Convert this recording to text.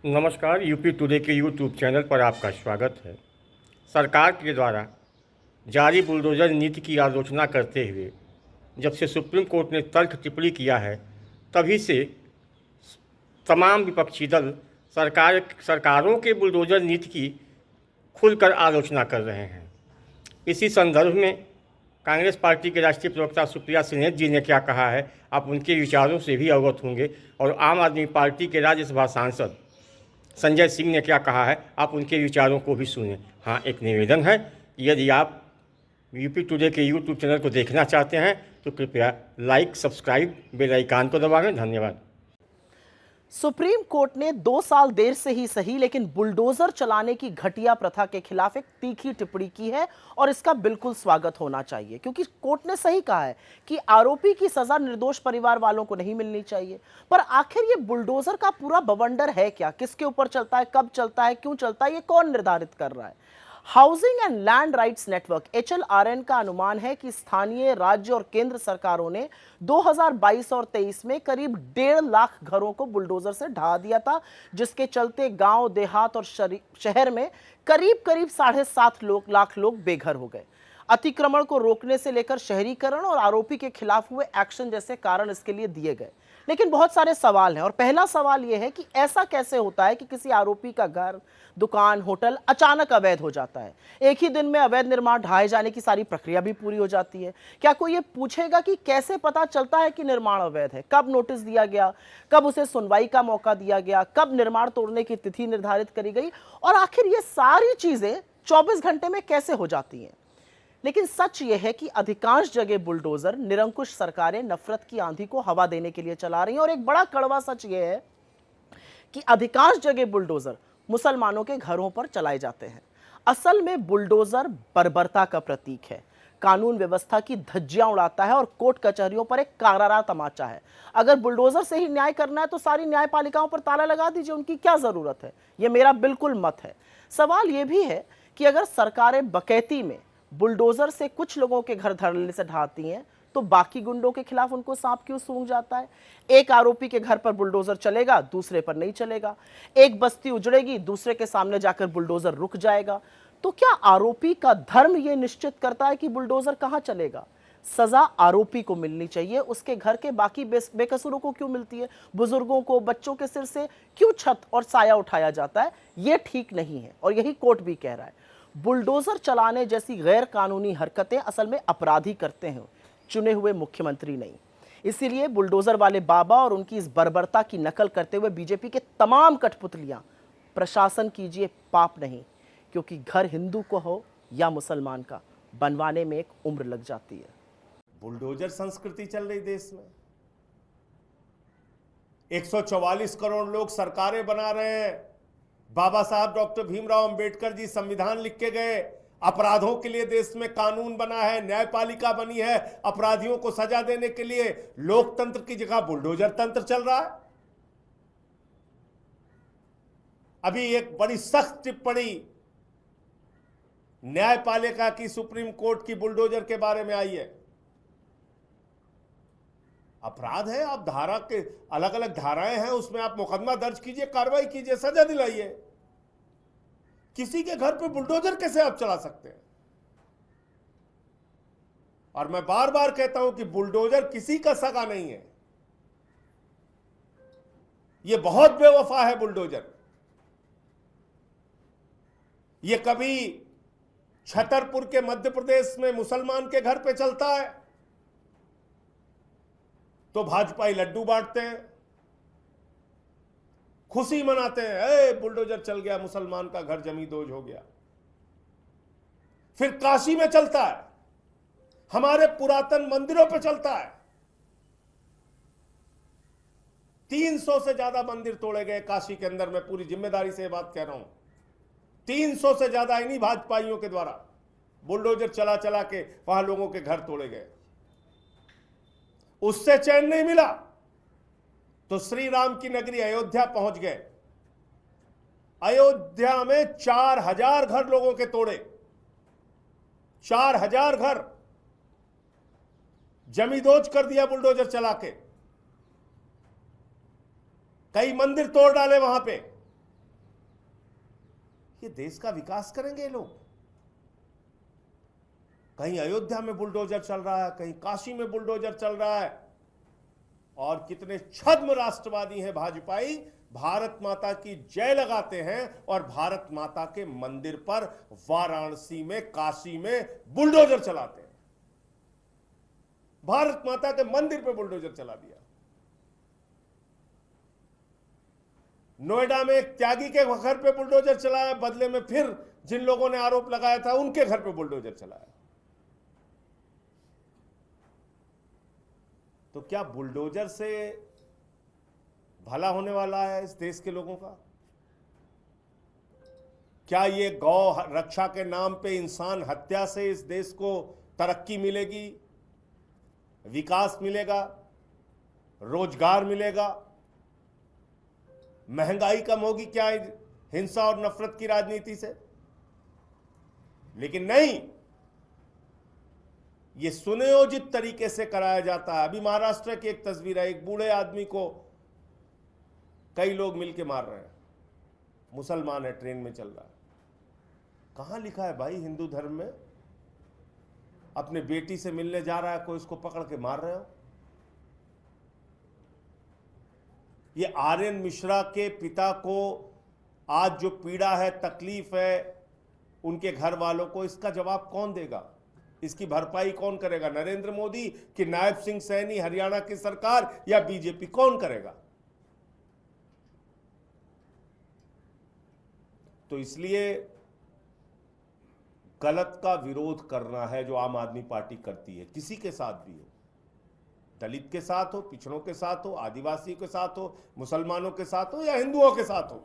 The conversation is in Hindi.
नमस्कार। यूपी टुडे के यूट्यूब चैनल पर आपका स्वागत है। सरकार के द्वारा जारी बुलडोज़र नीति की आलोचना करते हुए जब से सुप्रीम कोर्ट ने तर्क टिप्पणी किया है, तभी से तमाम विपक्षी दल सरकारों के बुलडोज़र नीति की खुलकर आलोचना कर रहे हैं। इसी संदर्भ में कांग्रेस पार्टी के राष्ट्रीय प्रवक्ता सुप्रिया सिन्हा जी ने क्या कहा है, आप उनके विचारों से भी अवगत होंगे। और आम आदमी पार्टी के राज्यसभा सांसद संजय सिंह ने क्या कहा है, आप उनके विचारों को भी सुनें। हाँ, एक निवेदन है, यदि आप यूपी टुडे के यूट्यूब चैनल को देखना चाहते हैं तो कृपया लाइक, सब्सक्राइब, बेल आइकन को दबाएं। धन्यवाद। सुप्रीम कोर्ट ने 2 साल देर से ही सही लेकिन बुलडोजर चलाने की घटिया प्रथा के खिलाफ एक तीखी टिप्पणी की है और इसका बिल्कुल स्वागत होना चाहिए, क्योंकि कोर्ट ने सही कहा है कि आरोपी की सजा निर्दोष परिवार वालों को नहीं मिलनी चाहिए। पर आखिर ये बुलडोजर का पूरा बवंडर है क्या? किसके ऊपर चलता है, कब चलता है, क्यों चलता है, ये कौन निर्धारित कर रहा है? Housing and land rights network HLRN का अनुमान है कि स्थानीय, राज्य और केंद्र सरकारों ने 2022 और 23 में करीब 1.5 लाख घरों को बुलडोजर से ढहा दिया था, जिसके चलते गांव, देहात और शहर में करीब करीब 7.5 लाख लोग बेघर हो गए। अतिक्रमण को रोकने से लेकर शहरीकरण और आरोपी के खिलाफ हुए एक्शन जैसे कारण इसके लिए दिए गए। लेकिन बहुत सारे सवाल हैं और पहला सवाल यह है कि ऐसा कैसे होता है कि किसी आरोपी का घर, दुकान, होटल अचानक अवैध हो जाता है। एक ही दिन में अवैध निर्माण ढहाए जाने की सारी प्रक्रिया भी पूरी हो जाती है। क्या कोई ये पूछेगा कि कैसे पता चलता है कि निर्माण अवैध है? कब नोटिस दिया गया, कब उसे सुनवाई का मौका दिया गया, कब निर्माण तोड़ने की तिथि निर्धारित करी गई, और आखिर ये सारी चीजें 24 घंटे में कैसे हो जाती हैं? लेकिन सच यह है कि अधिकांश जगह बुलडोजर निरंकुश सरकारें नफरत की आंधी को हवा देने के लिए चला रही हैं। और एक बड़ा कड़वा सच यह है कि अधिकांश जगह बुलडोजर मुसलमानों के घरों पर चलाए जाते हैं। असल में बुलडोजर बर्बरता का प्रतीक है, कानून व्यवस्था की धज्जियां उड़ाता है और कोर्ट कचहरियों पर एक करारा तमाचा है। अगर बुलडोजर से ही न्याय करना है तो सारी न्यायपालिकाओं पर ताला लगा दीजिए, उनकी क्या जरूरत है? यह मेरा बिल्कुल मत है। सवाल यह भी है कि अगर सरकारें बकैती में बुलडोजर से कुछ लोगों के घर धड़ल्ले से ढहाती हैं तो बाकी गुंडों के खिलाफ उनको सांप क्यों सूंघ जाता है? एक आरोपी के घर पर बुलडोजर चलेगा, दूसरे पर नहीं चलेगा। एक बस्ती उजड़ेगी, दूसरे के सामने जाकर बुलडोजर रुक जाएगा। तो क्या आरोपी का धर्म यह निश्चित करता है कि बुलडोजर कहां चलेगा? सजा आरोपी को मिलनी चाहिए, उसके घर के बाकी बेकसूरों को क्यों मिलती है? बुजुर्गों को, बच्चों के सिर से क्यों छत और साया उठाया जाता है? यह ठीक नहीं है और यही कोर्ट भी कह रहा है। बुलडोजर चलाने जैसी गैर कानूनी हरकतें असल में अपराधी करते हैं, चुने हुए मुख्यमंत्री नहीं। इसीलिए बुलडोजर वाले बाबा और उनकी इस बर्बरता की नकल करते हुए बीजेपी के तमाम कठपुतलियां प्रशासन कीजिए, पाप नहीं, क्योंकि घर हिंदू को हो या मुसलमान का, बनवाने में एक उम्र लग जाती है। बुलडोजर संस्कृति चल रही देश में। 144 करोड़ लोग सरकारें बना रहे हैं। बाबा साहब डॉक्टर भीमराव अंबेडकर जी संविधान लिख के गए। अपराधों के लिए देश में कानून बना है, न्यायपालिका बनी है। अपराधियों को सजा देने के लिए लोकतंत्र की जगह बुलडोजर तंत्र चल रहा है। अभी एक बड़ी सख्त टिप्पणी न्यायपालिका की सुप्रीम कोर्ट की बुलडोजर के बारे में आई है। अपराध है, आप धारा के अलग अलग धाराएं हैं, उसमें आप मुकदमा दर्ज कीजिए, कार्रवाई कीजिए, सजा दिलाइए। किसी के घर पे बुलडोजर कैसे आप चला सकते हैं? और मैं बार बार कहता हूं कि बुलडोजर किसी का सगा नहीं है। यह बहुत बेवफा है बुलडोजर। यह कभी छतरपुर के मध्य प्रदेश में मुसलमान के घर पे चलता है तो भाजपाई लड्डू बांटते हैं, खुशी मनाते हैं, ए बुलडोजर चल गया, मुसलमान का घर जमींदोज हो गया। फिर काशी में चलता है, हमारे पुरातन मंदिरों पे चलता है। 300 से ज्यादा मंदिर तोड़े गए काशी के अंदर, मैं पूरी जिम्मेदारी से बात कह रहा हूं। 300 से ज्यादा इन्हीं भाजपाइयों के द्वारा बुलडोजर चला चला के वहां लोगों के घर तोड़े गए। उससे चैन नहीं मिला तो श्री राम की नगरी अयोध्या पहुंच गए। अयोध्या में 4000 घर लोगों के तोड़े। 4000 घर जमींदोज कर दिया बुलडोजर चला के। कई मंदिर तोड़ डाले वहां पे। ये देश का विकास करेंगे ये लोग? कहीं अयोध्या में बुलडोजर चल रहा है, कहीं काशी में बुलडोजर चल रहा है, और कितने छद्म राष्ट्रवादी हैं भाजपाई, भारत माता की जय लगाते हैं और भारत माता के मंदिर पर वाराणसी में, काशी में बुलडोजर चलाते हैं। भारत माता के मंदिर पे बुलडोजर चला दिया। नोएडा में एक त्यागी के घर पे बुलडोजर चलाया, बदले में फिर जिन लोगों ने आरोप लगाया था उनके घर पे बुलडोजर चलाया। तो क्या बुलडोजर से भला होने वाला है इस देश के लोगों का? क्या ये गौ रक्षा के नाम पे इंसान हत्या से इस देश को तरक्की मिलेगी, विकास मिलेगा, रोजगार मिलेगा, महंगाई कम होगी क्या हिंसा और नफरत की राजनीति से? लेकिन नहीं, ये सुनियोजित तरीके से कराया जाता है। अभी महाराष्ट्र की एक तस्वीर है, एक बूढ़े आदमी को कई लोग मिलके मार रहे हैं, मुसलमान है, ट्रेन में चल रहा है। कहां लिखा है भाई हिंदू धर्म में अपने बेटी से मिलने जा रहा है कोई, उसको पकड़ के मार रहे हो? ये आर्यन मिश्रा के पिता को आज जो पीड़ा है, तकलीफ है उनके घर वालों को, इसका जवाब कौन देगा? इसकी भरपाई कौन करेगा? नरेंद्र मोदी कि नायब सिंह सैनी, हरियाणा की सरकार, या बीजेपी? कौन करेगा? तो इसलिए गलत का विरोध करना है जो आम आदमी पार्टी करती है, किसी के साथ भी हो, दलित के साथ हो, पिछड़ों के साथ हो, आदिवासी के साथ हो, मुसलमानों के साथ हो या हिंदुओं के साथ हो।